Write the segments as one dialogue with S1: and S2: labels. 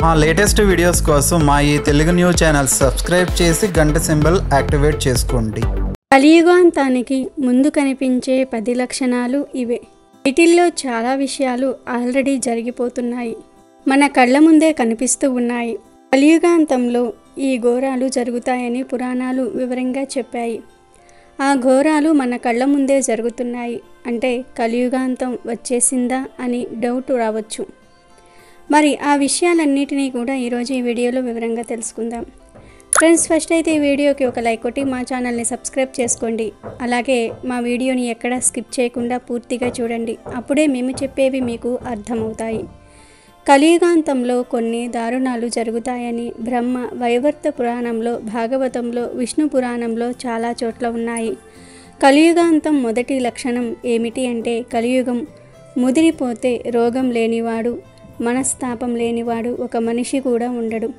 S1: మా latest videos కోసం మా ఈ తెలుగు న్యూస్ ఛానల్ సబ్స్క్రైబ్ చేసి గంట సింబల్ యాక్టివేట్ చేసుకోండి.
S2: కలియుగాంతానికి ముందు కనిపించే 10 లక్షణాలు ఇవే. వీటిల్లో చాలా విషయాలు ఆల్రెడీ జరిగిపోతున్నాయి, మన కళ్ళ ముందే కనిపిస్తూ ఉన్నాయి. కలియుగాంతంలో ఈ ఘోరాలు జరుగుతాయని పురాణాలు వివరంగా చెప్పాయి. ఆ ఘోరాలు మన కళ్ళ ముందే జరుగుతున్నాయి అంటే కలియుగాంతం వచ్చేసిందా అని డౌట్ రావచ్చు. మరి ఆ విషయాలన్నిటినీ కూడా ఈరోజు ఈ వీడియోలో వివరంగా తెలుసుకుందాం. ఫ్రెండ్స్, ఫస్ట్ అయితే ఈ వీడియోకి ఒక లైక్ కొట్టి మా ఛానల్ని సబ్స్క్రైబ్ చేసుకోండి. అలాగే మా వీడియోని ఎక్కడా స్కిప్ చేయకుండా పూర్తిగా చూడండి, అప్పుడే మేము చెప్పేవి మీకు అర్థమవుతాయి. కలియుగాంతంలో కొన్ని దారుణాలు జరుగుతాయని బ్రహ్మ వైవర్త పురాణంలో, భాగవతంలో, విష్ణు పురాణంలో చాలా చోట్ల ఉన్నాయి. కలియుగాంతం మొదటి లక్షణం ఏమిటి అంటే కలియుగం ముదిరిపోతే రోగం లేనివాడు, మనస్తాపం లేనివాడు ఒక మనిషి కూడా ఉండడు.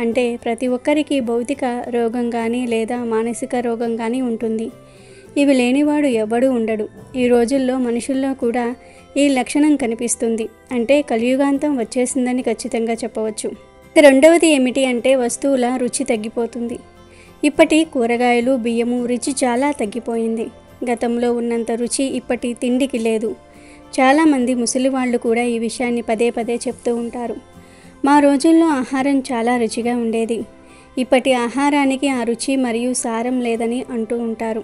S2: అంటే ప్రతి ఒక్కరికి భౌతిక రోగం కానీ లేదా మానసిక రోగం కానీ ఉంటుంది. ఇవి లేనివాడు ఎవడూ ఉండడు. ఈ రోజుల్లో మనుషుల్లో కూడా ఈ లక్షణం కనిపిస్తుంది. అంటే కలియుగాంతం వచ్చేసిందని ఖచ్చితంగా చెప్పవచ్చు. రెండవది ఏమిటి అంటే వస్తువుల రుచి తగ్గిపోతుంది. ఇప్పటి కూరగాయలు, బియ్యము రుచి చాలా తగ్గిపోయింది. గతంలో ఉన్నంత రుచి ఇప్పటి తిండికి లేదు. చాలామంది ముసలి వాళ్ళు కూడా ఈ విషయాన్ని పదే పదే చెప్తూ ఉంటారు. మా రోజుల్లో ఆహారం చాలా రుచిగా ఉండేది, ఇప్పటి ఆహారానికి ఆ రుచి మరియు సారం లేదని అంటూ ఉంటారు.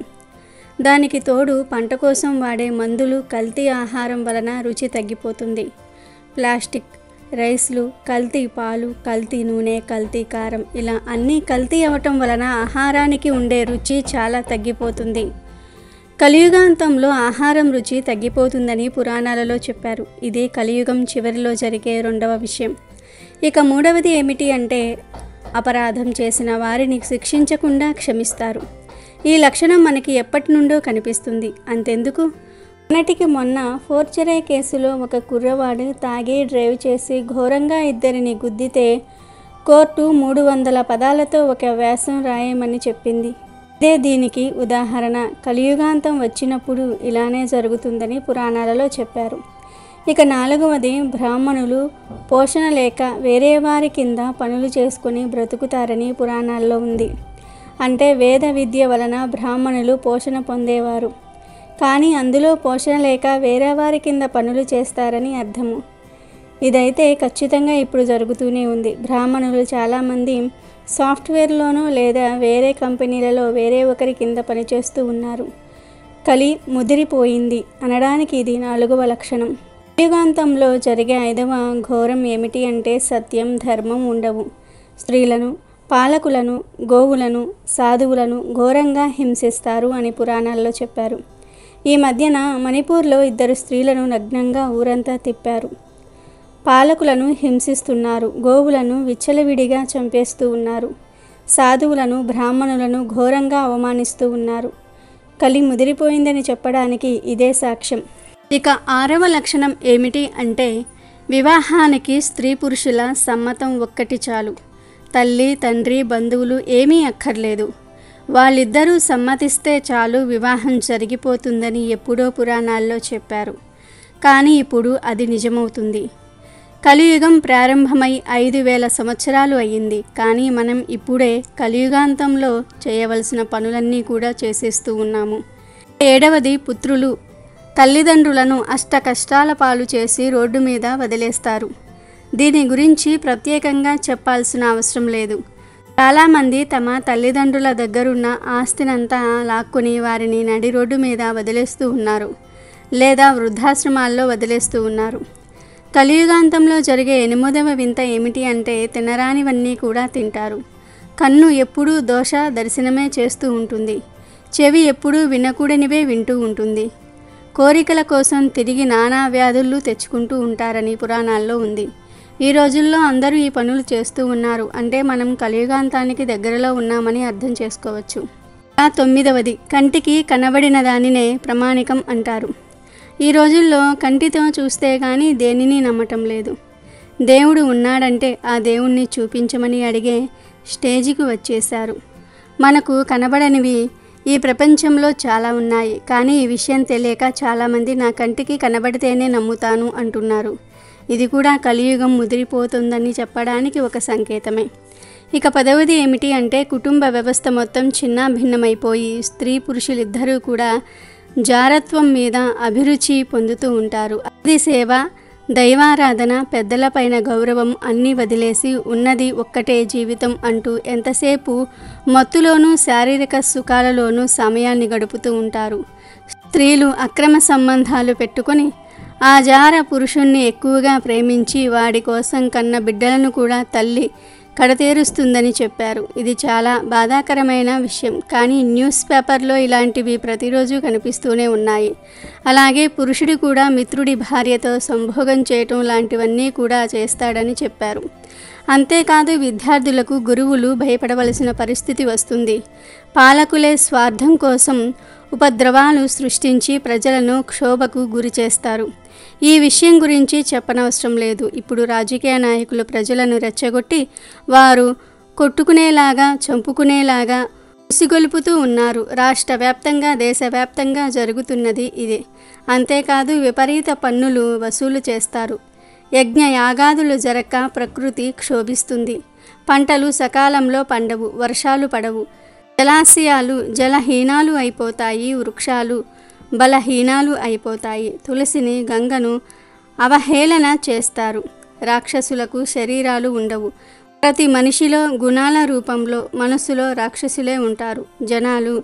S2: దానికి తోడు పంట కోసం వాడే మందులు, కల్తీ ఆహారం వలన రుచి తగ్గిపోతుంది. ప్లాస్టిక్, రైస్లు, కల్తీ పాలు, కల్తీ నూనె, కల్తీ కారం, ఇలా అన్నీ కల్తీ అవ్వటం వలన ఆహారానికి ఉండే రుచి చాలా తగ్గిపోతుంది. కలియుగాంతంలో ఆహారం రుచి తగ్గిపోతుందని పురాణాలలో చెప్పారు. ఇది కలియుగం చివరిలో జరిగే రెండవ విషయం. ఇక మూడవది ఏమిటి అంటే అపరాధం చేసిన వారిని శిక్షించకుండా క్షమిస్తారు. ఈ లక్షణం మనకి ఎప్పటి నుండో కనిపిస్తుంది. అంతెందుకు, మొన్నటికి మొన్న ఫోర్జరీ కేసులో ఒక కుర్రవాడు తాగి డ్రైవ్ చేసి ఘోరంగా ఇద్దరిని గుద్దితే కోర్టు 300 పదాలతో ఒక వ్యాసం రాయమని చెప్పింది. ఇదే దీనికి ఉదాహరణ. కలియుగాంతం వచ్చినప్పుడు ఇలానే జరుగుతుందని పురాణాలలో చెప్పారు. ఇక నాలుగవది బ్రాహ్మణులు పోషణ లేక వేరే వారి కింద పనులు చేసుకుని బ్రతుకుతారని పురాణాల్లో ఉంది. అంటే వేద విద్య వలన బ్రాహ్మణులు పోషణ పొందేవారు, కానీ అందులో పోషణ లేక వేరే వారి కింద పనులు చేస్తారని అర్థము. ఇదైతే ఖచ్చితంగా ఇప్పుడు జరుగుతూనే ఉంది. బ్రాహ్మణులు చాలామంది సాఫ్ట్వేర్లోనూ లేదా వేరే కంపెనీలలో వేరే ఒకరి కింద పనిచేస్తూ ఉన్నారు. కలి ముదిరిపోయింది అనడానికి ఇది 4వ లక్షణం. కలియుగాంతంలో జరిగే 5వ ఘోరం ఏమిటి అంటే సత్యం, ధర్మం ఉండవు. స్త్రీలను, పాలకులను, గోవులను, సాధువులను ఘోరంగా హింసిస్తారు అని పురాణాల్లో చెప్పారు. ఈ మధ్యన మణిపూర్లో 2 స్త్రీలను నగ్నంగా ఊరంతా తిప్పారు. పాలకులను హింసిస్తున్నారు, గోవులను విచ్చలవిడిగా చంపేస్తూ ఉన్నారు, సాధువులను, బ్రాహ్మణులను ఘోరంగా అవమానిస్తూ ఉన్నారు. కలి ముదిరిపోయిందని చెప్పడానికి ఇదే సాక్ష్యం. ఇక 6వ లక్షణం ఏమిటి అంటే వివాహానికి స్త్రీ పురుషుల సమ్మతం ఒక్కటి చాలు. తల్లి, తండ్రి, బంధువులు ఏమీ అక్కర్లేదు. వాళ్ళిద్దరూ సమ్మతిస్తే చాలు వివాహం జరిగిపోతుందని ఎప్పుడో పురాణాల్లో చెప్పారు. కానీ ఇప్పుడు అది నిజమవుతుంది. కలియుగం ప్రారంభమై 5000 సంవత్సరాలు అయ్యింది. కానీ మనం ఇప్పుడే కలియుగాంతంలో చేయవలసిన పనులన్నీ కూడా చేసేస్తూ ఉన్నాము. 7వది పుత్రులు తల్లిదండ్రులను అష్ట కష్టాల పాలు చేసి రోడ్డు మీద వదిలేస్తారు. దీని గురించి ప్రత్యేకంగా చెప్పాల్సిన అవసరం లేదు. చాలామంది తమ తల్లిదండ్రుల దగ్గరున్న ఆస్తినంతా లాక్కుని వారిని నడి రోడ్డు మీద వదిలేస్తూ ఉన్నారు, లేదా వృద్ధాశ్రమాల్లో వదిలేస్తూ ఉన్నారు. కలియుగాంతంలో జరిగే 8వ వింత ఏమిటి అంటే తినరానివన్నీ కూడా తింటారు. కన్ను ఎప్పుడూ దోష దర్శనమే చేస్తూ ఉంటుంది. చెవి ఎప్పుడూ వినకూడనివే వింటూ ఉంటుంది. కోరికల కోసం తిరిగి నానా వ్యాధులు తెచ్చుకుంటూ ఉంటారని పురాణాల్లో ఉంది. ఈ రోజుల్లో అందరూ ఈ పనులు చేస్తూ ఉన్నారు అంటే మనం కలియుగాంతానికి దగ్గరలో ఉన్నామని అర్థం చేసుకోవచ్చు. 9వది కంటికి కనబడిన దానినే ప్రమాణికం అంటారు. ఈ రోజుల్లో కంటితో చూస్తే కానీ దేనిని నమ్మటం లేదు. దేవుడు ఉన్నాడంటే ఆ దేవుణ్ణి చూపించమని అడిగే స్టేజికి వచ్చేశారు. మనకు కనబడనివి ఈ ప్రపంచంలో చాలా ఉన్నాయి. కానీ ఈ విషయం తెలియక చాలామంది నా కంటికి కనబడితేనే నమ్ముతాను అంటున్నారు. ఇది కూడా కలియుగం ముదిరిపోతుందని చెప్పడానికి ఒక సంకేతమే. ఇక 10వది ఏమిటి అంటే కుటుంబ వ్యవస్థ మొత్తం చిన్నాభిన్నమైపోయి స్త్రీ పురుషులిద్దరూ కూడా జారత్వం మీద అభిరుచి పొందుతూ ఉంటారు. అది సేవ, దైవారాధన, పెద్దలపైన గౌరవం అన్నీ వదిలేసి ఉన్నది ఒక్కటే జీవితం అంటూ ఎంతసేపు మత్తులోనూ శారీరక సుఖాలలోనూ సమయాన్ని గడుపుతూ ఉంటారు. స్త్రీలు అక్రమ సంబంధాలు పెట్టుకొని ఆ జార పురుషుణ్ణి ఎక్కువగా ప్రేమించి వాడి కోసం కన్న బిడ్డలను కూడా తల్లి కడతేరుస్తుందని చెప్పారు. ఇది చాలా బాధాకరమైన విషయం. కానీ న్యూస్ పేపర్లో ఇలాంటివి ప్రతిరోజు కనిపిస్తూనే ఉన్నాయి. అలాగే పురుషుడు కూడా మిత్రుడి భార్యతో సంభోగం చేయటం లాంటివన్నీ కూడా చేస్తాడని చెప్పారు. అంతేకాదు విద్యార్థులకు గురువులు భయపడవలసిన పరిస్థితి వస్తుంది. పాలకులే స్వార్థం కోసం ఉపద్రవాలు సృష్టించి ప్రజలను క్షోభకు గురి చేస్తారు. ఈ విషయం గురించి చెప్పనవసరం లేదు. ఇప్పుడు రాజకీయ నాయకులు ప్రజలను రెచ్చగొట్టి వారు కొట్టుకునేలాగా, చంపుకునేలాగా ఉసిగొలుపుతూ ఉన్నారు. రాష్ట్ర వ్యాప్తంగా, దేశవ్యాప్తంగా జరుగుతున్నది ఇదే. అంతేకాదు విపరీత పన్నులు వసూలు చేస్తారు. యజ్ఞ యాగాదులు జరక్క ప్రకృతి క్షోభిస్తుంది. పంటలు సకాలంలో పండవు, వర్షాలు పడవు, జలాశయాలు జలహీనాలు అయిపోతాయి, వృక్షాలు బలహీనాలు అయిపోతాయి. తులసిని, గంగను అవహేళన చేస్తారు. రాక్షసులకు శరీరాలు ఉండవు. ప్రతి మనిషిలో గుణాల రూపంలో మనసులో రాక్షసులే ఉంటారు. జనాలు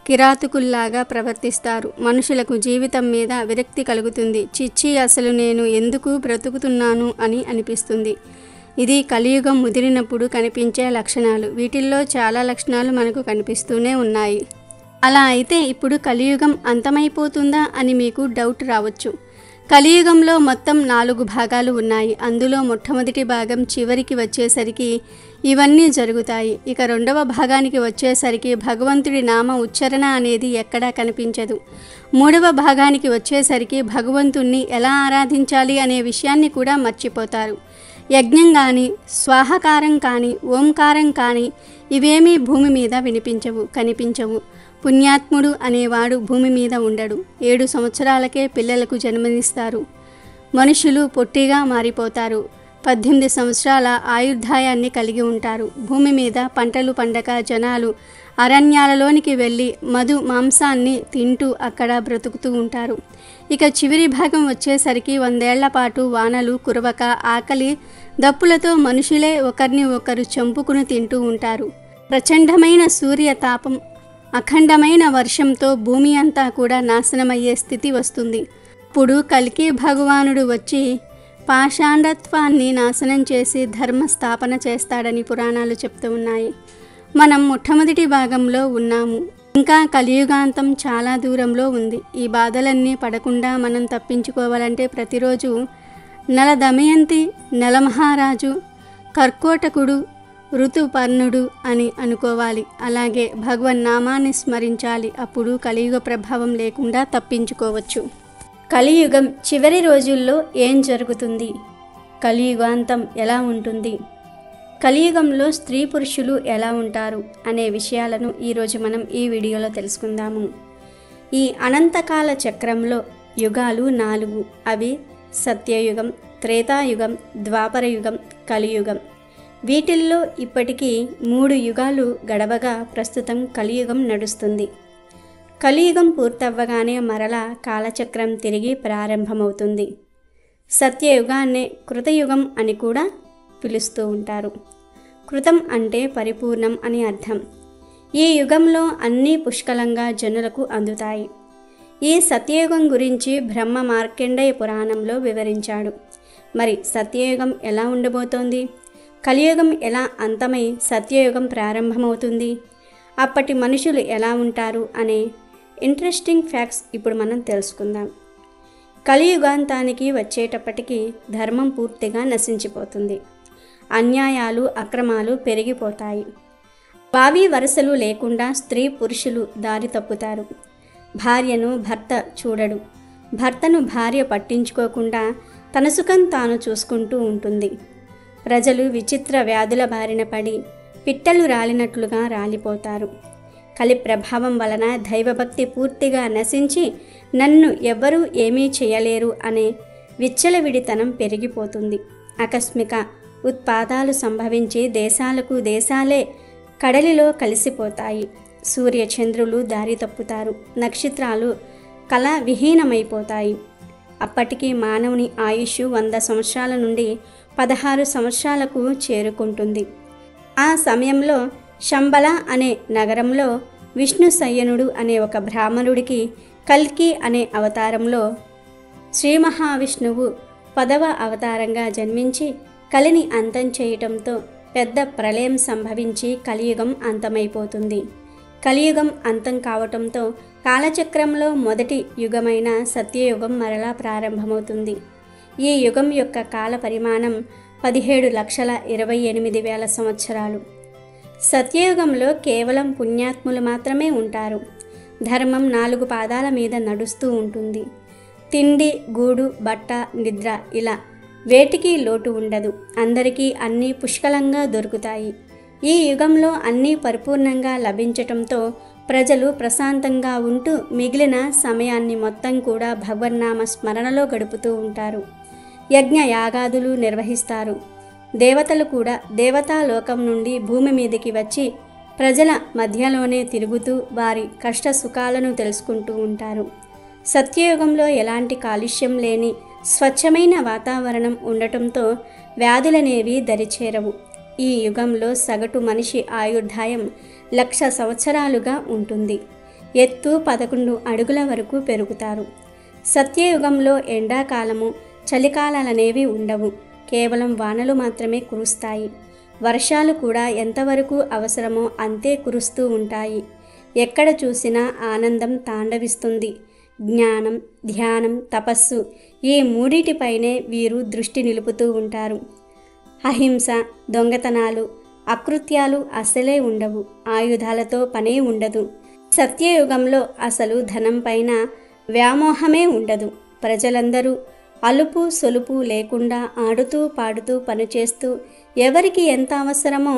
S2: కిరాతకుల్లాగా ప్రవర్తిస్తారు. మనుషులకు జీవితం మీద విరక్తి కలుగుతుంది. చిచ్చి, అసలు నేను ఎందుకు బ్రతుకుతున్నాను అని అనిపిస్తుంది. ఇది కలియుగం ముదిరినప్పుడు కనిపించే లక్షణాలు. వీటిల్లో చాలా లక్షణాలు మనకు కనిపిస్తూనే ఉన్నాయి. అలా అయితే ఇప్పుడు కలియుగం అంతమైపోతుందా అని మీకు డౌట్ రావచ్చు. కలియుగంలో మొత్తం 4 భాగాలు ఉన్నాయి. అందులో మొట్టమొదటి భాగం చివరికి వచ్చేసరికి ఇవన్నీ జరుగుతాయి. ఇక 2వ భాగానికి వచ్చేసరికి భగవంతుడి నామ ఉచ్చారణ అనేది ఎక్కడా కనిపించదు. 3వ భాగానికి వచ్చేసరికి భగవంతుణ్ణి ఎలా ఆరాధించాలి అనే విషయాన్ని కూడా మర్చిపోతారు. యజ్ఞం కానీ, స్వాహకారం కానీ, ఓంకారం కానీ ఇవేమీ భూమి మీద వినిపించవు, కనిపించవు. పుణ్యాత్ముడు అనేవాడు భూమి మీద ఉండడు. 7 సంవత్సరాలకే పిల్లలకు జన్మనిస్తారు. మనుషులు పొట్టిగా మారిపోతారు. 18 సంవత్సరాల ఆయుర్దాయాన్ని కలిగి ఉంటారు. భూమి మీద పంటలు పండక జనాలు అరణ్యాలలోనికి వెళ్ళి మధు మాంసాన్ని తింటూ అక్కడ బ్రతుకుతూ ఉంటారు. ఇక చివరి భాగం వచ్చేసరికి 100 ఏళ్ల పాటు వానలు కురవక ఆకలి దప్పులతో మనుషులే ఒకరిని ఒకరు చంపుకుని తింటూ ఉంటారు. ప్రచండమైన సూర్య తాపం, అఖండమైన వర్షంతో భూమి అంతా కూడా నాశనమయ్యే స్థితి వస్తుంది. ఇప్పుడు కల్కి భగవానుడు వచ్చి పాషాండత్వాన్ని నాశనం చేసి ధర్మ స్థాపన చేస్తాడని పురాణాలు చెప్తూ ఉన్నాయి. మనం మొట్టమొదటి భాగంలో ఉన్నాము. ఇంకా కలియుగాంతం చాలా దూరంలో ఉంది. ఈ బాధలన్నీ పడకుండా మనం తప్పించుకోవాలంటే ప్రతిరోజు నల దమయంతి, నలమహారాజు, కర్కోటకుడు, ఋతుపర్ణుడు అని అనుకోవాలి. అలాగే భగవన్నామాన్ని స్మరించాలి. అప్పుడు కలియుగ ప్రభావం లేకుండా తప్పించుకోవచ్చు. కలియుగం చివరి రోజుల్లో ఏం జరుగుతుంది? కలియుగాంతం ఎలా ఉంటుంది? కలియుగంలో స్త్రీ పురుషులు ఎలా ఉంటారు అనే విషయాలను ఈరోజు మనం ఈ వీడియోలో తెలుసుకుందాము. ఈ అనంతకాల చక్రంలో యుగాలు 4. అవి సత్యయుగం, త్రేతాయుగం, ద్వాపరయుగం, కలియుగం. వీటిల్లో ఇప్పటికీ 3 యుగాలు గడవగా ప్రస్తుతం కలియుగం నడుస్తుంది. కలియుగం పూర్తవ్వగానే మరలా కాలచక్రం తిరిగి ప్రారంభమవుతుంది. సత్యయుగాన్నే కృతయుగం అని కూడా పిలుస్తూ ఉంటారు. కృతం అంటే పరిపూర్ణం అని అర్థం. ఈ యుగంలో అన్నీ పుష్కలంగా జనులకు అందుతాయి. ఈ సత్యయుగం గురించి బ్రహ్మ మార్కండేయ పురాణంలో వివరించాడు. మరి సత్యయుగం ఎలా ఉండబోతోంది? కలియుగం ఎలా అంతమై సత్యయుగం ప్రారంభమవుతుంది? అప్పటి మనుషులు ఎలా ఉంటారు అనే ఇంట్రెస్టింగ్ ఫ్యాక్ట్స్ ఇప్పుడు మనం తెలుసుకుందాం. కలియుగాంతానికి వచ్చేటప్పటికి ధర్మం పూర్తిగా నశించిపోతుంది. అన్యాయాలు, అక్రమాలు పెరిగిపోతాయి. భావి వరుసలు లేకుండా స్త్రీ పురుషులు దారి తప్పుతారు. భార్యను భర్త చూడడు. భర్తను భార్య పట్టించుకోకుండా తన సుఖం తాను చూసుకుంటూ ఉంటుంది. ప్రజలు విచిత్ర వ్యాధుల బారిన పడి పిట్టలు రాలినట్లుగా రాలిపోతారు. కలి ప్రభావం వలన దైవభక్తి పూర్తిగా నశించి నన్ను ఎవ్వరూ ఏమీ చేయలేరు అనే విచ్చలవిడితనం పెరిగిపోతుంది. ఆకస్మిక ఉత్పాతాలు సంభవించి దేశాలకు దేశాలే కడలిలో కలిసిపోతాయి. సూర్యచంద్రులు దారి తప్పుతారు. నక్షత్రాలు కళ విహీనమైపోతాయి. అప్పటికి మానవుని ఆయుష్ 100 సంవత్సరాల నుండి 16 సంవత్సరాలకు చేరుకుంటుంది. ఆ సమయంలో శంబల అనే నగరంలో విష్ణు సయ్యనుడు అనే ఒక బ్రాహ్మణుడికి కల్కి అనే అవతారంలో శ్రీ మహావిష్ణువు 10వ అవతారంగా జన్మించి కలిని అంతం చేయటంతో పెద్ద ప్రళయం సంభవించి కలియుగం అంతమైపోతుంది. కలియుగం అంతం కావటంతో కాలచక్రంలో మొదటి యుగమైన సత్యయుగం మరలా ప్రారంభమవుతుంది. ఈ యుగం యొక్క కాల పరిమాణం 17,28,000 సంవత్సరాలు. సత్యయుగంలో కేవలం పుణ్యాత్ములు మాత్రమే ఉంటారు. ధర్మం 4 పాదాల మీద నడుస్తూ ఉంటుంది. తిండి, గూడు, బట్ట, నిద్ర ఇలా వేటికి లోటు ఉండదు. అందరికీ అన్నీ పుష్కలంగా దొరుకుతాయి. ఈ యుగంలో అన్నీ పరిపూర్ణంగా లభించటంతో ప్రజలు ప్రశాంతంగా ఉంటూ మిగిలిన సమయాన్ని మొత్తం కూడా భగవన్నామ స్మరణలో గడుపుతూ ఉంటారు. యజ్ఞ యాగాదులు నిర్వహిస్తారు. దేవతలు కూడా దేవతాలోకం నుండి భూమి మీదకి వచ్చి ప్రజల మధ్యలోనే తిరుగుతూ వారి కష్ట సుఖాలను తెలుసుకుంటూ ఉంటారు. సత్యయుగంలో ఎలాంటి కాలుష్యం లేని స్వచ్ఛమైన వాతావరణం ఉండటంతో వ్యాధులనేవి దరిచేరవు. ఈ యుగంలో సగటు మనిషి ఆయుర్దాయం 1,00,000 సంవత్సరాలుగా ఉంటుంది. ఎత్తు 11 అడుగుల వరకు పెరుగుతారు. సత్యయుగంలో ఎండాకాలము, చలికాలాలనేవి ఉండవు. కేవలం వానలు మాత్రమే కురుస్తాయి. వర్షాలు కూడా ఎంతవరకు అవసరమో అంతే కురుస్తూ ఉంటాయి. ఎక్కడ చూసినా ఆనందం తాండవిస్తుంది. జ్ఞానం, ధ్యానం, తపస్సు ఈ మూడిటిపైనే వీరు దృష్టి నిలుపుతూ ఉంటారు. అహింస, దొంగతనాలు, అకృత్యాలు అసలే ఉండవు. ఆయుధాలతో పనే ఉండదు. సత్యయుగంలో అసలు ధనం పైన వ్యామోహమే ఉండదు. ప్రజలందరూ అలుపు సొలుపు లేకుండా ఆడుతూ పాడుతూ పనిచేస్తూ ఎవరికి ఎంత అవసరమో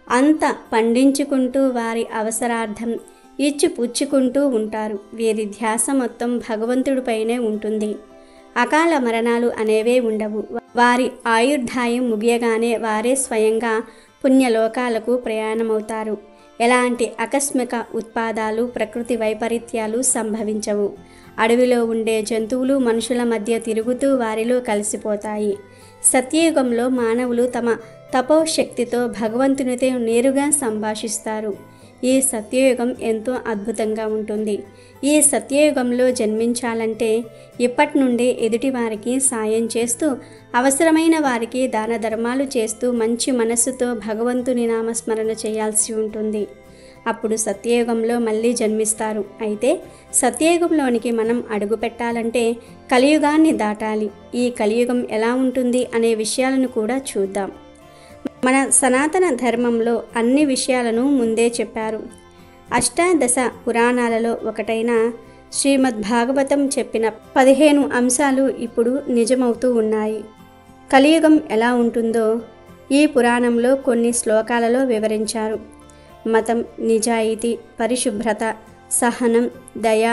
S2: అంత పండించుకుంటూ వారి అవసరార్థం ఇచ్చి పుచ్చుకుంటూ ఉంటారు. వీరి ధ్యాస మొత్తం భగవంతుడిపైనే ఉంటుంది. అకాల మరణాలు అనేవే ఉండవు. వారి ఆయుర్దాయం ముగియగానే వారే స్వయంగా పుణ్యలోకాలకు ప్రయాణమవుతారు. ఎలాంటి ఆకస్మిక ఉత్పాదాలు, ప్రకృతి వైపరీత్యాలు సంభవించవు. అడవిలో ఉండే జంతువులు మనుషుల మధ్య తిరుగుతూ వారిలో కలిసిపోతాయి. సత్యయుగంలో మానవులు తమ తపోశక్తితో భగవంతునితో నేరుగా సంభాషిస్తారు. ఈ సత్యయుగం ఎంతో అద్భుతంగా ఉంటుంది. ఈ సత్యయుగంలో జన్మించాలంటే ఇప్పటి నుండే ఎదుటివారికి సాయం చేస్తూ, అవసరమైన వారికి దాన ధర్మాలు చేస్తూ మంచి మనస్సుతో భగవంతుని నామస్మరణ చేయాల్సి ఉంటుంది. అప్పుడు సత్యయుగంలో మళ్ళీ జన్మిస్తారు. అయితే సత్యయుగంలోనికి మనం అడుగు పెట్టాలంటే కలియుగాన్ని దాటాలి. ఈ కలియుగం ఎలా ఉంటుంది అనే విషయాలను కూడా చూద్దాం. మన సనాతన ధర్మంలో అన్ని విషయాలను ముందే చెప్పారు. అష్టాదశ పురాణాలలో ఒకటైన శ్రీమద్భాగవతం చెప్పిన 15 అంశాలు ఇప్పుడు నిజమవుతూ ఉన్నాయి. కలియుగం ఎలా ఉంటుందో ఈ పురాణంలో కొన్ని శ్లోకాలలో వివరించారు. మతం, నిజాయితీ, పరిశుభ్రత, సహనం, దయ,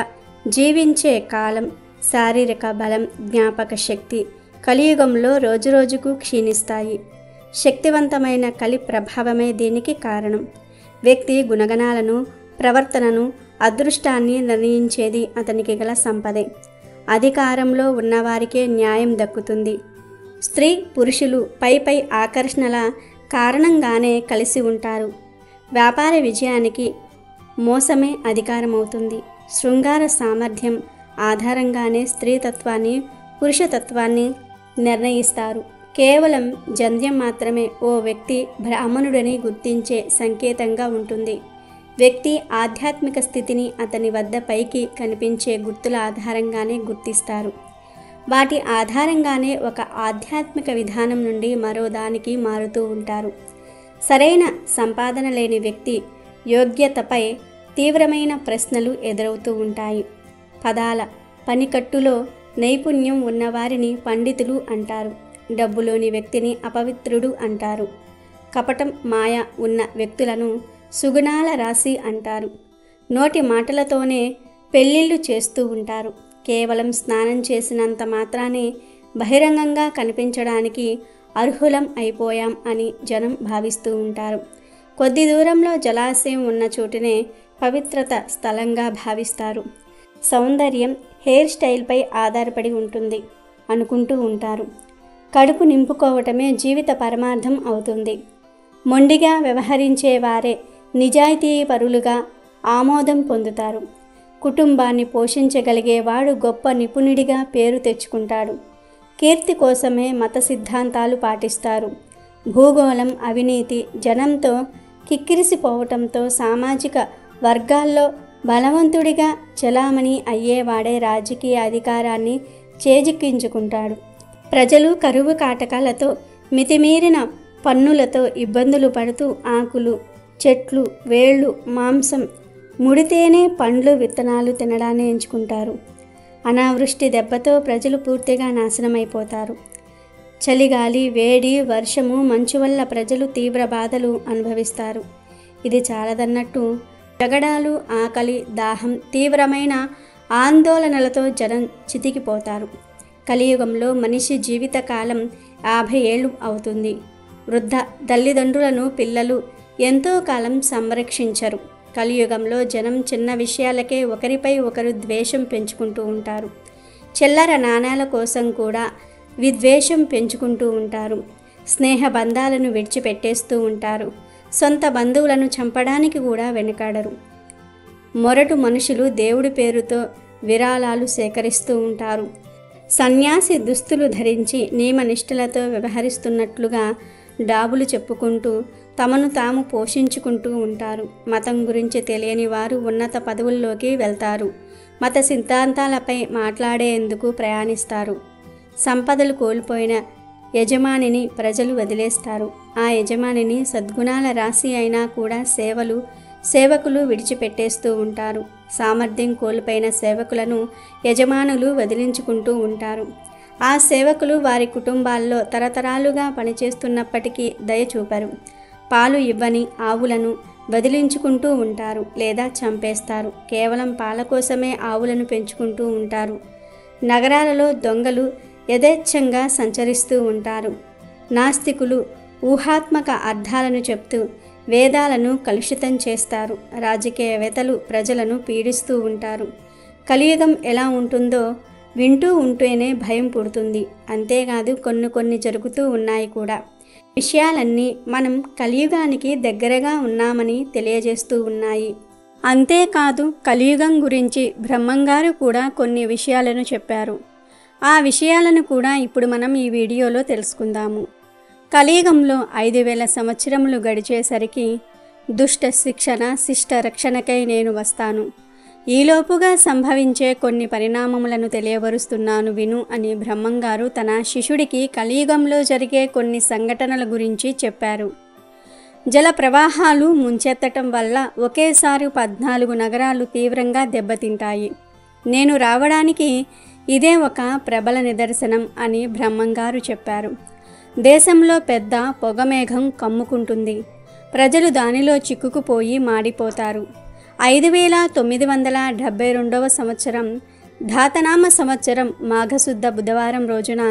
S2: జీవించే కాలం, శారీరక బలం, జ్ఞాపక శక్తి కలియుగంలో రోజురోజుకు క్షీణిస్తాయి. శక్తివంతమైన కలి ప్రభావమే దీనికి కారణం. వ్యక్తి గుణగణాలను, ప్రవర్తనను, అదృష్టాన్ని నిర్ణయించేది అతనికి గల సంపదే. అధికారంలో ఉన్నవారికే న్యాయం దక్కుతుంది. స్త్రీ పురుషులు పై ఆకర్షణల కారణంగానే కలిసి ఉంటారు. వ్యాపార విజయానికి మోసమే అధికారమవుతుంది. శృంగార సామర్థ్యం ఆధారంగానే స్త్రీతత్వాన్ని, పురుషతత్వాన్ని నిర్ణయిస్తారు. కేవలం జంధ్యం మాత్రమే ఓ వ్యక్తి బ్రాహ్మణుడని గుర్తించే సంకేతంగా ఉంటుంది. వ్యక్తి ఆధ్యాత్మిక స్థితిని అతని వద్ద పైకి కనిపించే గుర్తుల ఆధారంగానే గుర్తిస్తారు. వాటి ఆధారంగానే ఒక ఆధ్యాత్మిక విధానం నుండి మరో దానికి మారుతూ ఉంటారు. సరైన సంపాదన లేని వ్యక్తి యోగ్యతపై తీవ్రమైన ప్రశ్నలు ఎదురవుతూ ఉంటాయి. పదాల పనికట్టులో నైపుణ్యం ఉన్నవారిని పండితులు అంటారు. డబ్బులోని వ్యక్తిని అపవిత్రుడు అంటారు. కపటం, మాయ ఉన్న వ్యక్తులను సుగుణాల రాశి అంటారు. నోటి మాటలతోనే పెళ్ళిళ్ళు చేస్తూ ఉంటారు. కేవలం స్నానం చేసినంత మాత్రానే బహిరంగంగా కనిపించడానికి అర్హులం అయిపోయాం అని జనం భావిస్తూ ఉంటారు. కొద్ది దూరంలో జలాశయం ఉన్న చోటునే పవిత్రత స్థలంగా భావిస్తారు. సౌందర్యం హెయిర్ స్టైల్పై ఆధారపడి ఉంటుంది అనుకుంటూ ఉంటారు. కడుపు నింపుకోవటమే జీవిత పరమార్థం అవుతుంది. మొండిగా వ్యవహరించే వారే నిజాయితీపరులుగా ఆమోదం పొందుతారు. కుటుంబాన్ని పోషించగలిగేవాడు గొప్ప నిపుణుడిగా పేరు తెచ్చుకుంటాడు. కీర్తి కోసమే మత సిద్ధాంతాలు పాటిస్తారు. భూగోళం, అవినీతి, జనంతో కిక్కిరిసిపోవటంతో సామాజిక వర్గాల్లో బలవంతుడిగా చలామణి అయ్యేవాడే రాజకీయ అధికారాన్ని చేజిక్కించుకుంటాడు. ప్రజలు కరువు కాటకాలతో, మితిమీరిన పన్నులతో ఇబ్బందులు పడుతూ ఆకులు, చెట్లు, వేళ్ళు, మాంసం, ముడితేనే పండ్లు, విత్తనాలు తినడాన్ని ఎంచుకుంటారు. అనావృష్టి దెబ్బతో ప్రజలు పూర్తిగా నాశనమైపోతారు. చలిగాలి, వేడి, వర్షము, మంచు వల్ల ప్రజలు తీవ్ర బాధలు అనుభవిస్తారు. ఇది చాలదన్నట్టు జగడాలు, ఆకలి, దాహం, తీవ్రమైన ఆందోళనలతో జనం చితికిపోతారు. కలియుగంలో మనిషి జీవితకాలం 50 ఏళ్ళు అవుతుంది. వృద్ధ తల్లిదండ్రులను పిల్లలు ఎంతో కాలం సంరక్షించరు. కలియుగంలో జనం చిన్న విషయాలకే ఒకరిపై ఒకరు ద్వేషం పెంచుకుంటూ ఉంటారు. చిల్లర నాణాల కోసం కూడా విద్వేషం పెంచుకుంటూ ఉంటారు. స్నేహ బంధాలను విడిచిపెట్టేస్తూ ఉంటారు. సొంత బంధువులను చంపడానికి కూడా వెనుకాడరు. మొరటు మనుషులు దేవుడి పేరుతో విరాళాలు సేకరిస్తూ ఉంటారు. సన్యాసి దుస్తులు ధరించి నియమనిష్టలతో వ్యవహరిస్తున్నట్లుగా డాబులు చెప్పుకుంటూ తమను తాము పోషించుకుంటూ ఉంటారు. మతం గురించి తెలియని వారు ఉన్నత పదవుల్లోకి వెళ్తారు. మత సిద్ధాంతాలపై మాట్లాడేందుకు ప్రయాణిస్తారు. సంపదలు కోల్పోయిన యజమానిని ప్రజలు వదిలేస్తారు. ఆ యజమానిని సద్గుణాల రాశి అయినా కూడా సేవకులు విడిచిపెట్టేస్తూ ఉంటారు. సామర్థ్యం కోల్పోయిన సేవకులను యజమానులు వదిలించుకుంటూ ఉంటారు. ఆ సేవకులు వారి కుటుంబాల్లో తరతరాలుగా పనిచేస్తున్నప్పటికీ దయ చూపరు. పాలు ఇవ్వని ఆవులను వదిలించుకుంటూ ఉంటారు లేదా చంపేస్తారు. కేవలం పాల కోసమే ఆవులను పెంచుకుంటూ ఉంటారు. నగరాలలో దొంగలు యథేచ్ఛంగా సంచరిస్తూ ఉంటారు. నాస్తికులు ఊహాత్మక అర్థాలను చెప్తూ వేదాలను కలుషితం చేస్తారు. రాజకీయవేత్తలు ప్రజలను పీడిస్తూ ఉంటారు. కలియుగం ఎలా ఉంటుందో వింటూ ఉంటేనే భయం పుడుతుంది. అంతేకాదు కొన్ని జరుగుతూ ఉన్నాయి కూడా. విషయాలన్నీ మనం కలియుగానికి దగ్గరగా ఉన్నామని తెలియజేస్తూ ఉన్నాయి. అంతేకాదు కలియుగం గురించి బ్రహ్మంగారు కూడా కొన్ని విషయాలను చెప్పారు. ఆ విషయాలను కూడా ఇప్పుడు మనం ఈ వీడియోలో తెలుసుకుందాము. కలియుగంలో 5000 సంవత్సరములు గడిచేసరికి దుష్ట శిక్షణ, శిష్ట రక్షణకై నేను వస్తాను. ఈలోపుగా సంభవించే కొన్ని పరిణామములను తెలియవరుస్తున్నాను విను అని బ్రహ్మంగారు తన శిష్యుడికి కలియుగంలో జరిగే కొన్ని సంఘటనల గురించి చెప్పారు. జల ప్రవాహాలు ముంచెత్తటం వల్ల ఒకేసారి 14 నగరాలు తీవ్రంగా దెబ్బతింటాయి. నేను రావడానికి ఇదే ఒక ప్రబల నిదర్శనం అని బ్రహ్మంగారు చెప్పారు. దేశంలో పెద్ద పొగమేఘం కమ్ముకుంటుంది. ప్రజలు దానిలో చిక్కుకుపోయి మాడిపోతారు. 5972వ సంవత్సరం ధాతనామ సంవత్సరం మాఘశుద్ధ బుధవారం రోజున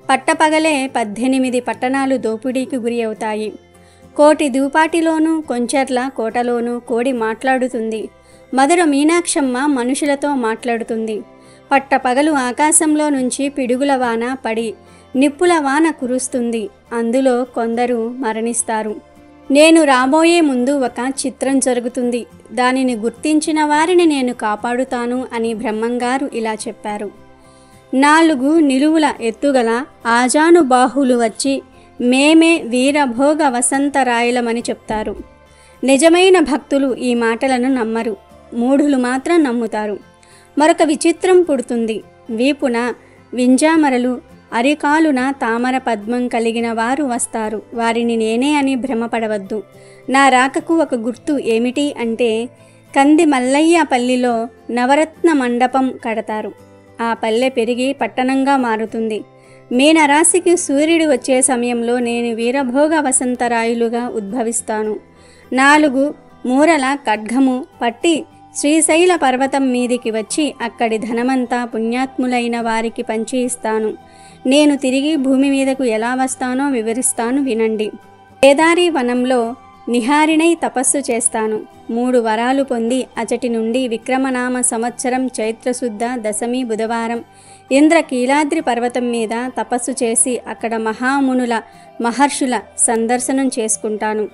S2: పట్టపగలే 18 పట్టణాలు దోపిడీకి గురి అవుతాయి. కోటి దూపాటిలోనూ కొంచెర్ల కోటలోనూ కోడి మాట్లాడుతుంది. మధుర మీనాక్షమ్మ మనుషులతో మాట్లాడుతుంది. పట్టపగలు ఆకాశంలో నుంచి పిడుగుల వాన పడి నిప్పుల వాన కురుస్తుంది. అందులో కొందరు మరణిస్తారు. నేను రాబోయే ముందు ఒక చిత్రం జరుగుతుంది. దానిని గుర్తించిన వారిని నేను కాపాడుతాను అని బ్రహ్మంగారు ఇలా చెప్పారు. 4 నిలువుల ఎత్తుగల ఆజానుబాహులు వచ్చి మేమే వీరభోగ వసంతరాయలమని చెప్తారు. నిజమైన భక్తులు ఈ మాటలను నమ్మరు. మూఢులు మాత్రం నమ్ముతారు. మరొక విచిత్రం పుడుతుంది. వీపున వింజామరలు, అరికాలున తామర పద్మం కలిగిన వారు వస్తారు. వారిని నేనే అని భ్రమపడవద్దు. నా రాకకు ఒక గుర్తు ఏమిటి అంటే కంది మల్లయ్య పల్లిలో నవరత్న మండపం కడతారు. ఆ పల్లె పెరిగి పట్టణంగా మారుతుంది. మీనరాశికి సూర్యుడు వచ్చే సమయంలో నేను వీరభోగ వసంతరాయులుగా ఉద్భవిస్తాను. 4 మూరల ఖడ్గము పట్టి శ్రీశైల పర్వతం మీదికి వచ్చి అక్కడి ధనమంతా పుణ్యాత్ములైన వారికి పంచి ఇస్తాను. నేను తిరిగి భూమి మీదకు ఎలా వస్తానో వివరిస్తాను వినండి. కేదారి వనంలో నిహారిణై తపస్సు చేస్తాను. 3 వరాలు పొంది అచటి నుండి విక్రమనామ సంవత్సరం చైత్రశుద్ధ దశమి బుధవారం ఇంద్రకీలాద్రి పర్వతం మీద తపస్సు చేసి అక్కడ మహామునుల మహర్షుల సందర్శనం చేసుకుంటాను.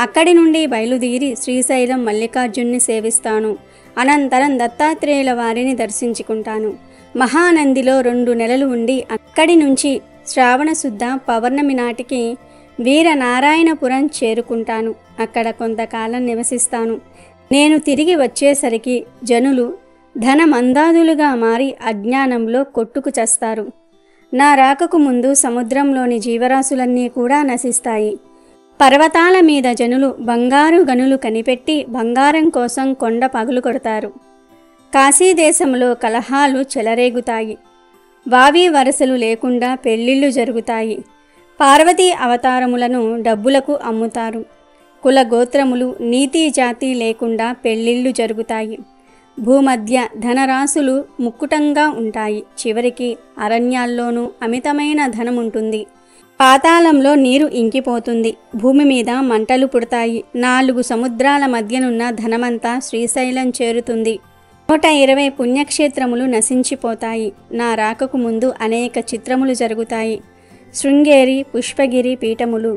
S2: అక్కడి నుండి బయలుదేరి శ్రీశైలం మల్లికార్జున్ని సేవిస్తాను. అనంతరం దత్తాత్రేయుల వారిని దర్శించుకుంటాను. మహానందిలో 2 నెలలు ఉండి అక్కడి నుంచి శ్రావణ శుద్ధ పౌర్ణమి నాటికి వీరనారాయణపురం చేరుకుంటాను. అక్కడ కొంతకాలం నివసిస్తాను. నేను తిరిగి వచ్చేసరికి జనులు ధనమందాదులుగా మారి అజ్ఞానంలో కొట్టుకు చస్తారు. నా రాకకు ముందు సముద్రంలోని జీవరాశులన్నీ కూడా నశిస్తాయి. పర్వతాల మీద జనులు బంగారు గనులు కనిపెట్టి బంగారం కోసం కొండ పగులు కొడతారు. కాశీదేశంలో కలహాలు చెలరేగుతాయి. వావి వరసలు లేకుండా పెళ్లిళ్ళు జరుగుతాయి. పార్వతీ అవతారములను డబ్బులకు అమ్ముతారు. కుల గోత్రములు నీతి జాతి లేకుండా పెళ్లిళ్ళు జరుగుతాయి. భూమధ్య ధనరాశులు ముక్కుటంగా ఉంటాయి. చివరికి అరణ్యాల్లోనూ అమితమైన ధనముంటుంది. పాతాళంలో నీరు ఇంకిపోతుంది. భూమి మీద మంటలు పుడతాయి. 4 సముద్రాల మధ్యనున్న ధనమంతా శ్రీశైలం చేరుతుంది. 120 పుణ్యక్షేత్రములు నశించిపోతాయి. నా రాకకు ముందు అనేక చిత్రములు జరుగుతాయి. శృంగేరి పుష్పగిరి పీఠములు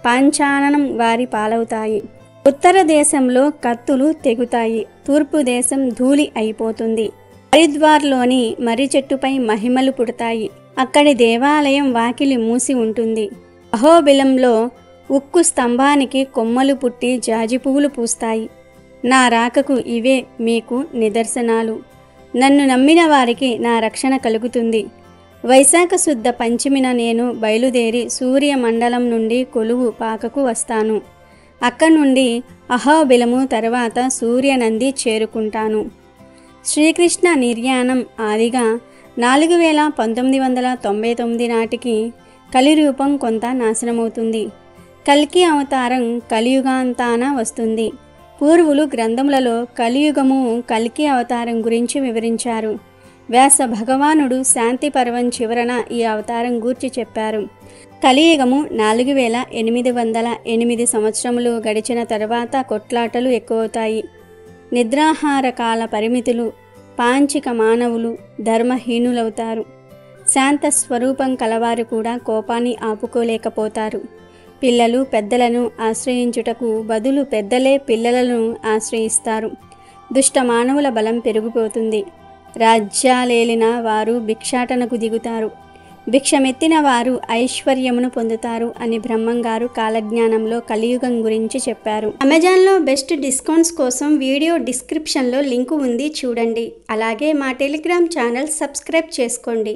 S2: పాంచాననం వారి పాలవుతాయి. ఉత్తర దేశంలో కత్తులు తెగుతాయి. తూర్పు దేశం ధూళి అయిపోతుంది. హరిద్వార్లోని మర్రి చెట్టుపై మహిమలు పుడతాయి. అక్కడి దేవాలయం వాకిలి మూసి ఉంటుంది. అహోబిలంలో ఉక్కు స్తంభానికి కొమ్మలు పుట్టి జాజి పువ్వులు పూస్తాయి. నా రాకకు ఇవే మీకు నిదర్శనాలు. నన్ను నమ్మిన వారికి నా రక్షణ కలుగుతుంది. వైశాఖ శుద్ధ పంచమిన నేను బయలుదేరి సూర్యమండలం నుండి కొలువు పాకకు వస్తాను. అక్కడి నుండి అహోబిలము తర్వాత సూర్యనంది చేరుకుంటాను. శ్రీకృష్ణ నిర్యాణం ఆదిగా 4999 నాటికి కలిరూపం కొంత నాశనమవుతుంది. కల్కి అవతారం కలియుగాంతాన వస్తుంది. పూర్వులు గ్రంథములలో కలియుగము కల్కి అవతారం గురించి వివరించారు. వ్యాస భగవానుడు శాంతి పర్వం చివరన ఈ అవతారం గూర్చి చెప్పారు. కలియుగము 4808 సంవత్సరములు గడిచిన తర్వాత కొట్లాటలు ఎక్కువవుతాయి. నిద్రాహార కాల పరిమితులు, పాంచిక మానవులు ధర్మహీనులవుతారు. శాంత స్వరూపం కలవారు కూడా కోపాన్ని ఆపుకోలేకపోతారు. పిల్లలు పెద్దలను ఆశ్రయించుటకు బదులు పెద్దలే పిల్లలను ఆశ్రయిస్తారు. దుష్ట మానవుల బలం పెరిగిపోతుంది. రాజ్యాలేలిన వారు భిక్షాటనకు దిగుతారు. భిక్షమెత్తిన వారు ఐశ్వర్యమును పొందుతారు అని బ్రహ్మంగారు కాలజ్ఞానంలో కలియుగం గురించి చెప్పారు. అమెజాన్లో బెస్ట్ డిస్కౌంట్స్ కోసం వీడియో డిస్క్రిప్షన్లో లింకు ఉంది, చూడండి. అలాగే మా టెలిగ్రామ్ ఛానల్ సబ్స్క్రైబ్ చేసుకోండి.